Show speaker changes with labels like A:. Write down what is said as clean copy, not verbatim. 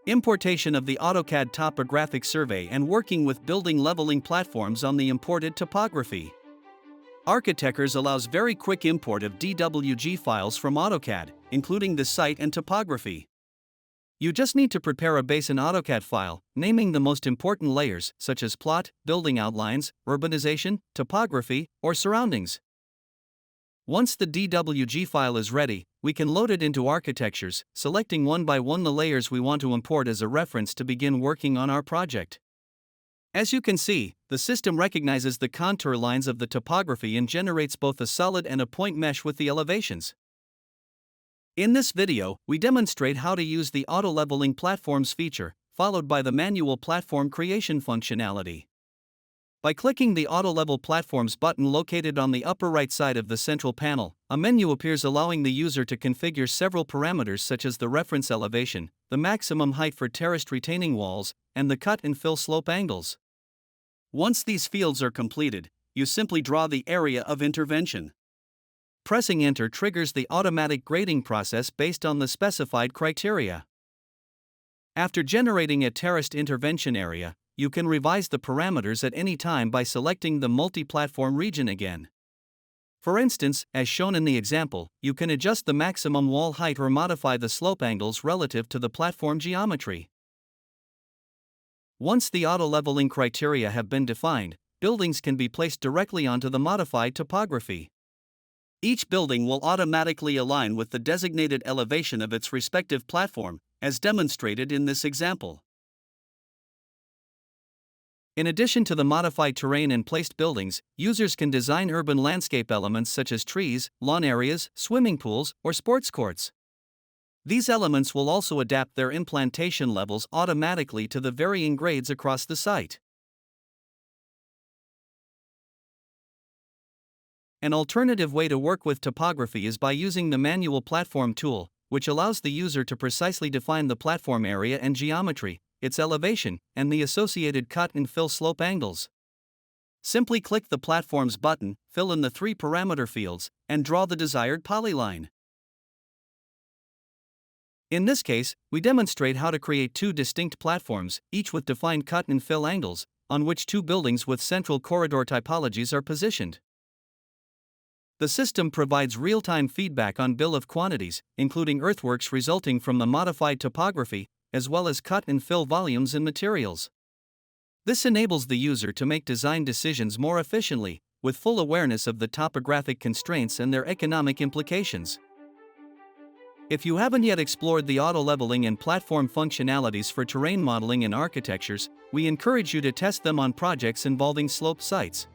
A: Importation of the AutoCAD topographic survey and working with building leveling platforms on the imported topography. ARCHITEChTURES allows very quick import of DWG files from AutoCAD, including the site and topography. You just need to prepare a base in AutoCAD file, naming the most important layers such as plot, building outlines, urbanization, topography, or surroundings. Once the DWG file is ready, we can load it into ARCHITECHTURES, selecting one by one the layers we want to import as a reference to begin working on our project. As you can see, the system recognizes the contour lines of the topography and generates both a solid and a point mesh with the elevations. In this video, we demonstrate how to use the Auto Leveling Platforms feature, followed by the manual platform creation functionality. By clicking the Auto Level Platforms button located on the upper right side of the central panel, a menu appears allowing the user to configure several parameters such as the reference elevation, the maximum height for terraced retaining walls, and the cut and fill slope angles. Once these fields are completed, you simply draw the area of intervention. Pressing Enter triggers the automatic grading process based on the specified criteria. After generating a terraced intervention area, you can revise the parameters at any time by selecting the multi-platform region again. For instance, as shown in the example, you can adjust the maximum wall height or modify the slope angles relative to the platform geometry. Once the auto-leveling criteria have been defined, buildings can be placed directly onto the modified topography. Each building will automatically align with the designated elevation of its respective platform, as demonstrated in this example. In addition to the modified terrain and placed buildings, users can design urban landscape elements such as trees, lawn areas, swimming pools, or sports courts. These elements will also adapt their implantation levels automatically to the varying grades across the site. An alternative way to work with topography is by using the manual platform tool, which allows the user to precisely define the platform area and geometry, its elevation, and the associated cut and fill slope angles. Simply click the Platforms button, fill in the 3 parameter fields, and draw the desired polyline. In this case, we demonstrate how to create 2 distinct platforms, each with defined cut and fill angles, on which 2 buildings with central corridor typologies are positioned. The system provides real-time feedback on bill of quantities, including earthworks resulting from the modified topography, as well as cut and fill volumes and materials. This enables the user to make design decisions more efficiently, with full awareness of the topographic constraints and their economic implications. If you haven't yet explored the auto-leveling and platform functionalities for terrain modeling in ARCHITECHTURES, we encourage you to test them on projects involving sloped sites.